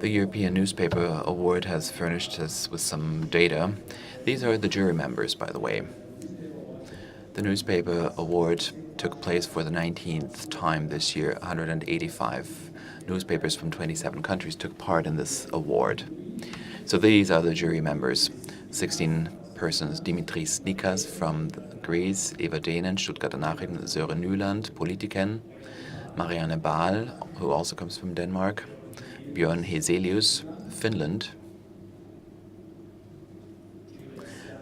The European Newspaper Award has furnished us with some data. These are the jury members, by the way. The Newspaper Award took place for the 19th time this year. 185 newspapers from 27 countries took part in this award. So these are the jury members. 16 persons: Dimitris Nikas from Greece, Eva Dehnen, Stuttgarter Nachrichten, Sören Nyland, Politiken, Marianne Bahl, who also comes from Denmark, Björn Heselius, Finland,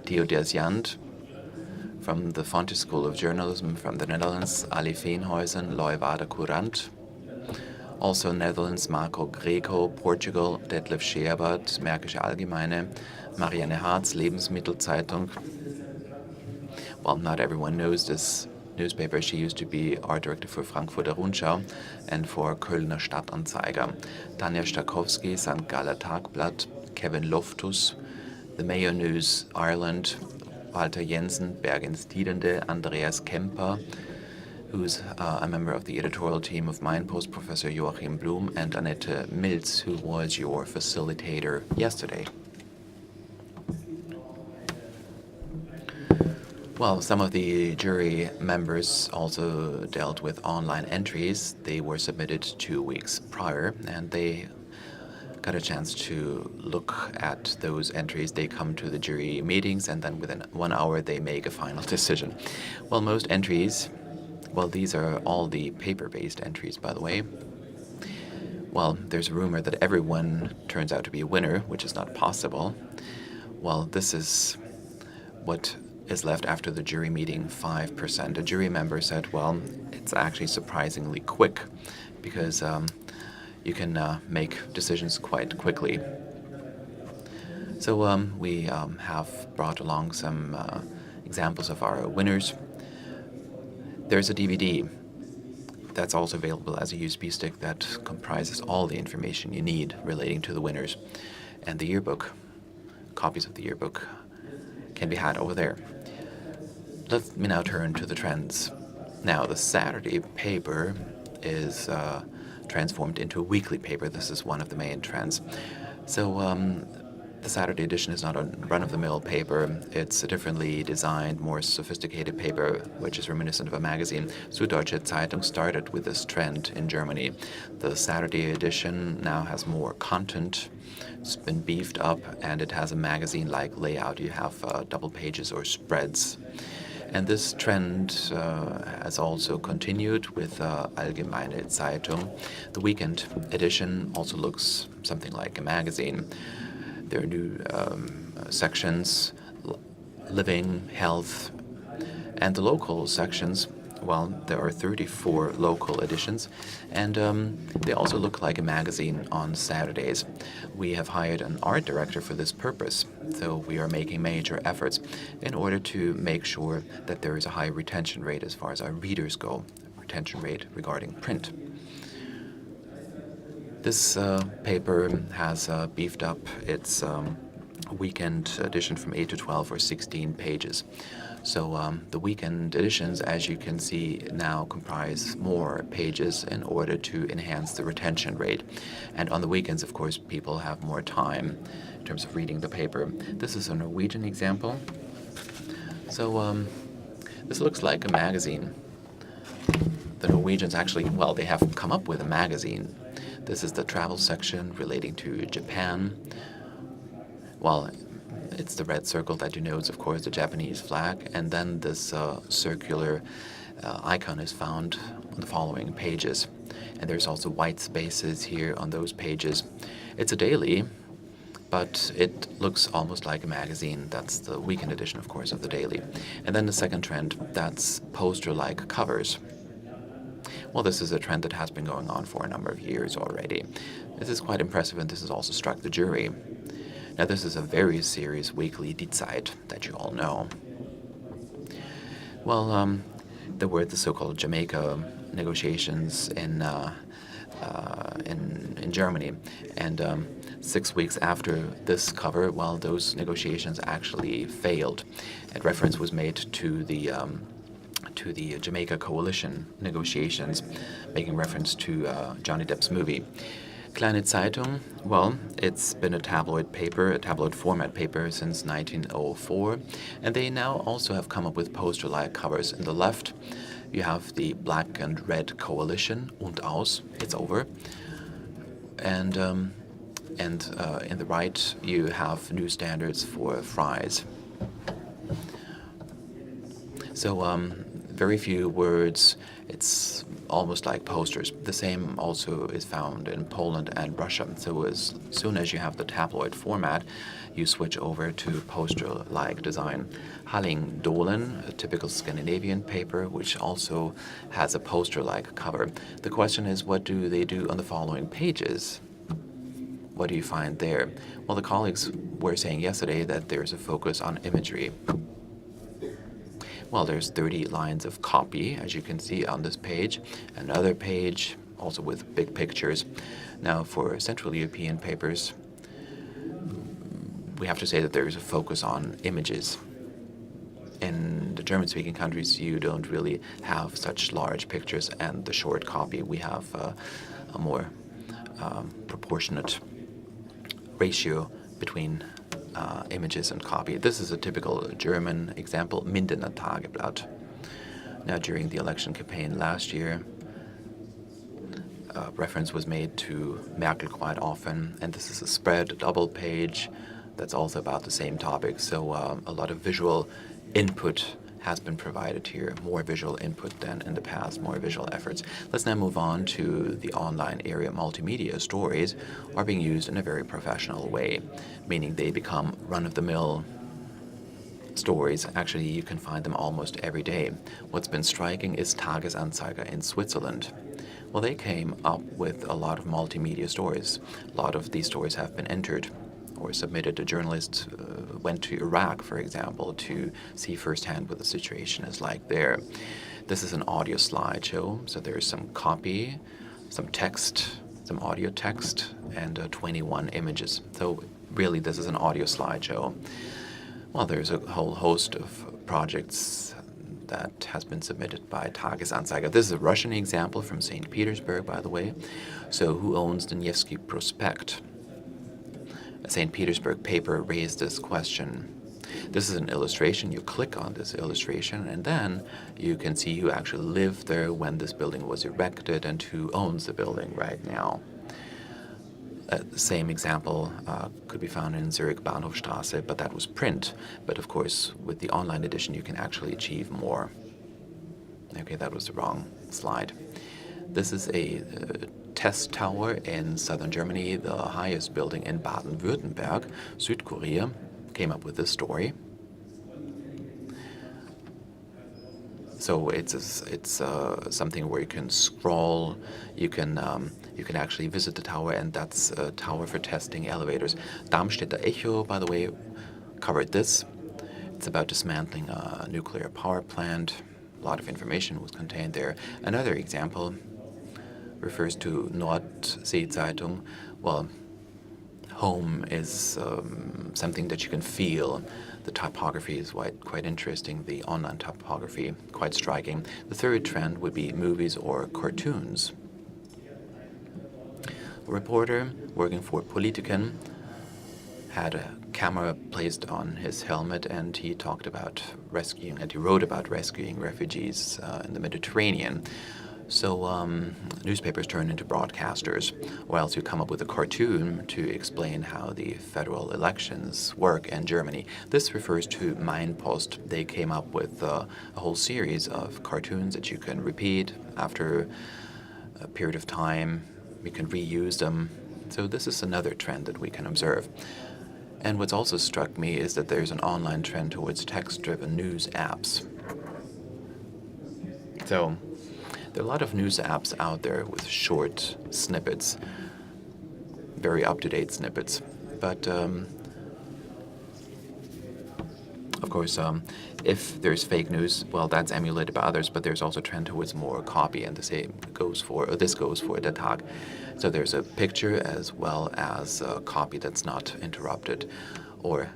Theo Desjand from the Fontes School of Journalism from the Netherlands, Ali Veenhuizen, Loevada Courant, also Netherlands, Marco Greco, Portugal, Detlef Scherbert, Märkische Allgemeine, Marianne Harz, Lebensmittelzeitung. Well, not everyone knows this newspaper. She used to be art director for Frankfurter Rundschau and for Kölner Stadtanzeiger. Tanja Stakowski, St. Galler Tagblatt, Kevin Loftus, the Mayo News Ireland, Walter Jensen, Bergens Tidende, Andreas Kemper, who's a member of the editorial team of Mindpost, Professor Joachim Blum, and Annette Milz, who was your facilitator yesterday. Well, some of the jury members also dealt with online entries. They were submitted 2 weeks prior, and they got a chance to look at those entries. They come to the jury meetings, and then within 1 hour they make a final decision. Well, most entries, well, these are all the paper-based entries, by the way. Well, there's a rumor that everyone turns out to be a winner, which is not possible. Well, this is what is left after the jury meeting, 5%. A jury member said, well, it's actually surprisingly quick because you can make decisions quite quickly. So we have brought along some examples of our winners. There's a DVD that's also available as a USB stick that comprises all the information you need relating to the winners. And the yearbook, copies of the yearbook, can be had over there. Let me now turn to the trends. Now, the Saturday paper is transformed into a weekly paper. This is one of the main trends. So the Saturday edition is not a run-of-the-mill paper. It's a differently designed, more sophisticated paper, which is reminiscent of a magazine. Süddeutsche Zeitung started with this trend in Germany. The Saturday edition now has more content. It's been beefed up, and it has a magazine-like layout. You have double pages or spreads. And this trend has also continued with Allgemeine Zeitung. The weekend edition also looks something like a magazine. There are new sections, living, health, and the local sections. Well, there are 34 local editions, and they also look like a magazine on Saturdays. We have hired an art director for this purpose, so we are making major efforts in order to make sure that there is a high retention rate as far as our readers go, retention rate regarding print. This paper has beefed up its weekend edition from 8 to 12 or 16 pages. So the weekend editions, as you can see now, comprise more pages in order to enhance the retention rate. And on the weekends, of course, people have more time in terms of reading the paper. This is a Norwegian example. So this looks like a magazine. The Norwegians actually, well, they have come up with a magazine. This is the travel section relating to Japan. Well, it's the red circle that denotes, of course, the Japanese flag, and then this circular icon is found on the following pages. And there's also white spaces here on those pages. It's a daily, but it looks almost like a magazine. That's the weekend edition, of course, of the daily. And then the second trend, that's poster-like covers. Well, this is a trend that has been going on for a number of years already. This is quite impressive, and this has also struck the jury. Now, this is a very serious weekly Die Zeit that you all know. Well, there were the so-called Jamaica negotiations in Germany, and 6 weeks after this cover, well, those negotiations actually failed. And reference was made to the Jamaica coalition negotiations, making reference to Johnny Depp's movie. Kleine Zeitung, well, it's been a tabloid paper, a tabloid format paper since 1904, and they now also have come up with poster-like covers. In the left, you have the black and red coalition, und aus, it's over, and in the right, you have new standards for fries. So very few words. It's almost like posters. The same also is found in Poland and Russia. So as soon as you have the tabloid format, you switch over to poster-like design. Halling Dolen, a typical Scandinavian paper, which also has a poster-like cover. The question is, what do they do on the following pages? What do you find there? Well, the colleagues were saying yesterday that there's a focus on imagery. Well, there's 30 lines of copy, as you can see on this page. Another page, also with big pictures. Now, for Central European papers, we have to say that there is a focus on images. In the German-speaking countries, you don't really have such large pictures, and the short copy, we have a more proportionate ratio between images and copy. This is a typical German example, Mindener Tageblatt. Now, during the election campaign last year, reference was made to Merkel quite often, and this is a spread, a double page, that's also about the same topic. So a lot of visual input has been provided here, more visual input than in the past, more visual efforts. Let's now move on to the online area. Multimedia stories are being used in a very professional way, meaning they become run-of-the-mill stories. Actually, you can find them almost every day. What's been striking is Tagesanzeiger in Switzerland. Well, they came up with a lot of multimedia stories. A lot of these stories have been entered or submitted. A journalist went to Iraq, for example, to see firsthand what the situation is like there. This is an audio slideshow, so there's some copy, some text, some audio text, and 21 images. So really, this is an audio slideshow. Well, there's a whole host of projects that has been submitted by Tagesanzeiger. This is a Russian example from St. Petersburg, by the way. So who owns the Nevsky Prospect? A St. Petersburg paper raised this question. This is an illustration. You click on this illustration, and then you can see who actually lived there when this building was erected and who owns the building right now. The same example could be found in Zurich Bahnhofstrasse, but that was print. But of course, with the online edition, you can actually achieve more. Okay, that was the wrong slide. This is a test tower in southern Germany, the highest building in Baden-Württemberg. Südkorea came up with this story. So it's something where you can scroll, you can actually visit the tower, and that's a tower for testing elevators. Darmstädter Echo, by the way, covered this. It's about dismantling a nuclear power plant. A lot of information was contained there. Another example refers to Nordsee-Zeitung. Well, home is something that you can feel. The typography is quite interesting, the online typography, quite striking. The third trend would be movies or cartoons. A reporter working for Politiken had a camera placed on his helmet, and he talked about rescuing, and he wrote about rescuing refugees in the Mediterranean. So newspapers turn into broadcasters, or else you come up with a cartoon to explain how the federal elections work in Germany. This refers to Mein Post. They came up with a whole series of cartoons that you can repeat after a period of time. You can reuse them. So this is another trend that we can observe. And what's also struck me is that there's an online trend towards text-driven news apps. So there are a lot of news apps out there with short snippets, very up-to-date snippets. But of course, if there's fake news, well, that's emulated by others, but there's also a trend towards more copy, and the same goes for, this goes for the Tag. So there's a picture as well as a copy that's not interrupted, or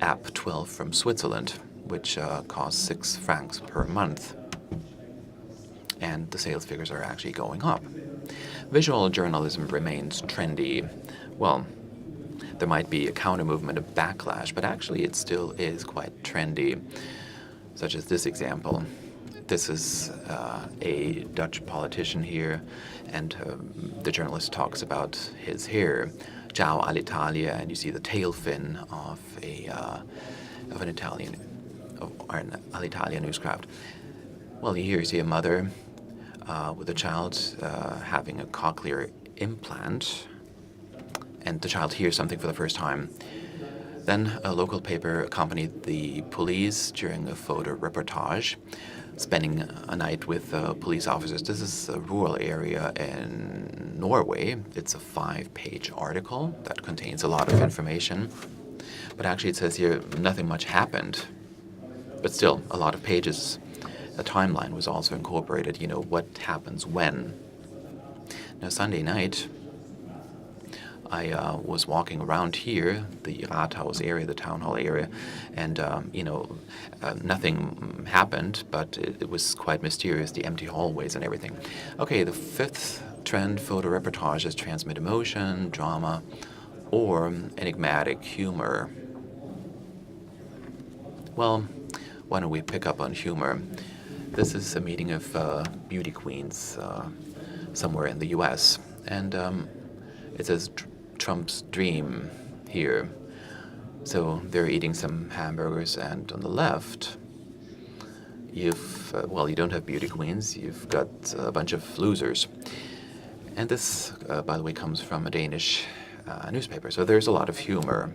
app 12 from Switzerland, which costs 6 francs per month. And the sales figures are actually going up. Visual journalism remains trendy. Well, there might be a counter-movement, a backlash, but actually it still is quite trendy, such as this example. This is a Dutch politician here, and the journalist talks about his hair, Ciao all'Italia, and you see the tail fin of an Alitalia newscraft. Well, here you see a mother with a child having a cochlear implant, and the child hears something for the first time. Then a local paper accompanied the police during a photo reportage, spending a night with police officers. This is a rural area in Norway. It's a 5-page article that contains a lot of information. But actually it says here nothing much happened. But still, a lot of pages. A timeline was also incorporated, what happens when. Now, Sunday night, I was walking around here, the Rathaus area, the town hall area, and, nothing happened, but it was quite mysterious, the empty hallways and everything. Okay, the 5th trend, photo reportages transmit emotion, drama, or enigmatic humor. Well, why don't we pick up on humor? This is a meeting of beauty queens somewhere in the U.S., and it says Trump's dream here. So they're eating some hamburgers, and on the left, you don't have beauty queens, you've got a bunch of losers. And this, by the way, comes from a Danish newspaper, so there's a lot of humor.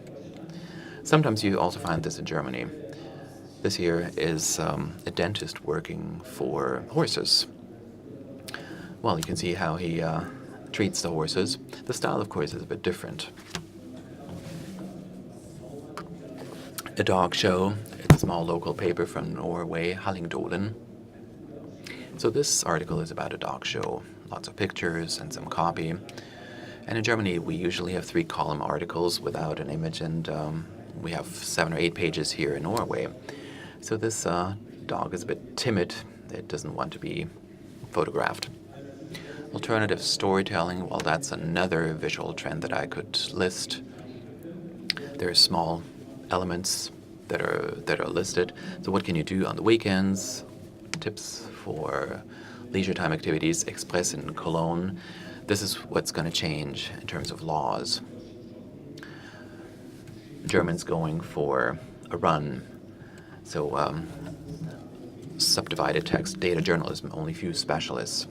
Sometimes you also find this in Germany. This here is a dentist working for horses. Well, you can see how he treats the horses. The style, of course, is a bit different. A dog show. It's a small local paper from Norway, Hallingdalen. So this article is about a dog show. Lots of pictures and some copy. And in Germany, we usually have 3-column articles without an image, and we have 7 or 8 pages here in Norway. So this dog is a bit timid. It doesn't want to be photographed. Alternative storytelling, well, that's another visual trend that I could list. There are small elements that are listed. So what can you do on the weekends? Tips for leisure time activities. Express in Cologne. This is what's going to change in terms of laws. Germans going for a run. So subdivided text, data journalism, only few specialists.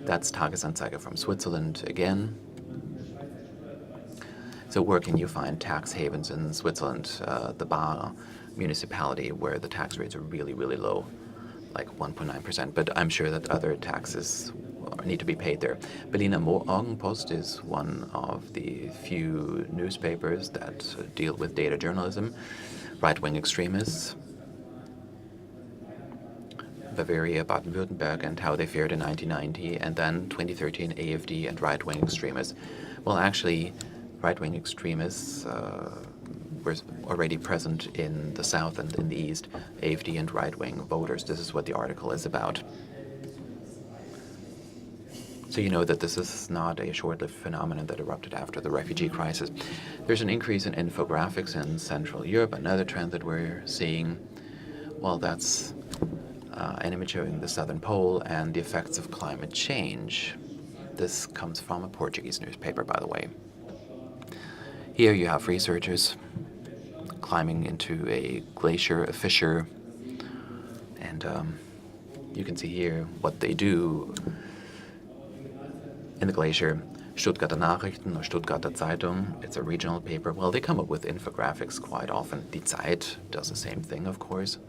That's Tagesanzeiger from Switzerland again. So where can you find tax havens in Switzerland? The Bar municipality, where the tax rates are really, really low, like 1.9%. But I'm sure that other taxes need to be paid there. Berliner Morgenpost is one of the few newspapers that deal with data journalism. Right-wing extremists. Bavaria, Baden-Württemberg, and how they fared in 1990, and then 2013, AfD and right-wing extremists. Well, actually, right-wing extremists were already present in the south and in the east, AfD and right-wing voters. This is what the article is about. So you know that this is not a short-lived phenomenon that erupted after the refugee crisis. There's an increase in infographics in Central Europe. Another trend that we're seeing, well, that's an image showing the southern pole and the effects of climate change. This comes from a Portuguese newspaper, by the way. Here you have researchers climbing into a glacier, a fissure, and you can see here what they do in the glacier. Stuttgarter Nachrichten or Stuttgarter Zeitung, it's a regional paper. Well, they come up with infographics quite often. Die Zeit does the same thing, of course.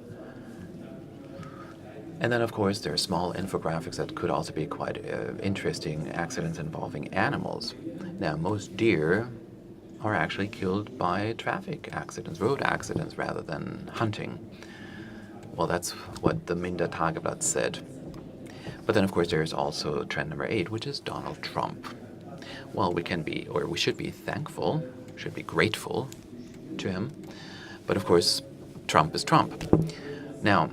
And then, of course, there are small infographics that could also be quite interesting, accidents involving animals. Now, most deer are actually killed by traffic accidents, road accidents, rather than hunting. Well, that's what the Minder Tageblatt said. But then, of course, there's also trend number 8, which is Donald Trump. Well, we can be, or we should be thankful, should be grateful to him. But, of course, Trump is Trump. Now,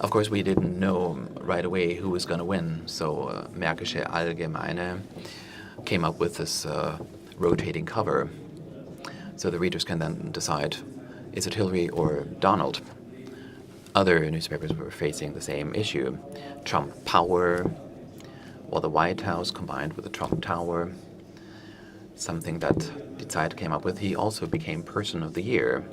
Of course, we didn't know right away who was going to win, so Märkische Allgemeine came up with this rotating cover, so the readers can then decide, is it Hillary or Donald? Other newspapers were facing the same issue. Trump power, or the White House combined with the Trump Tower, something that Die Zeit came up with. He also became Person of the Year.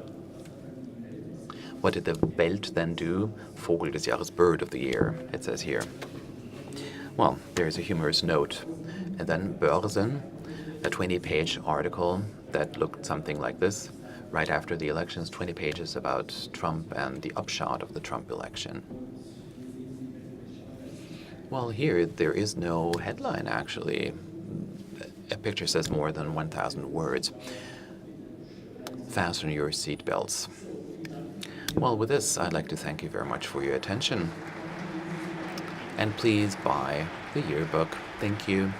What did the Welt then do? Vogel des Jahres, Bird of the Year, it says here. Well, there's a humorous note. And then Börsen, a 20-page article that looked something like this. Right after the elections, 20 pages about Trump and the upshot of the Trump election. Well, here there is no headline, actually. A picture says more than 1,000 words. Fasten your seatbelts. Well, with this, I'd like to thank you very much for your attention. And please buy the yearbook. Thank you.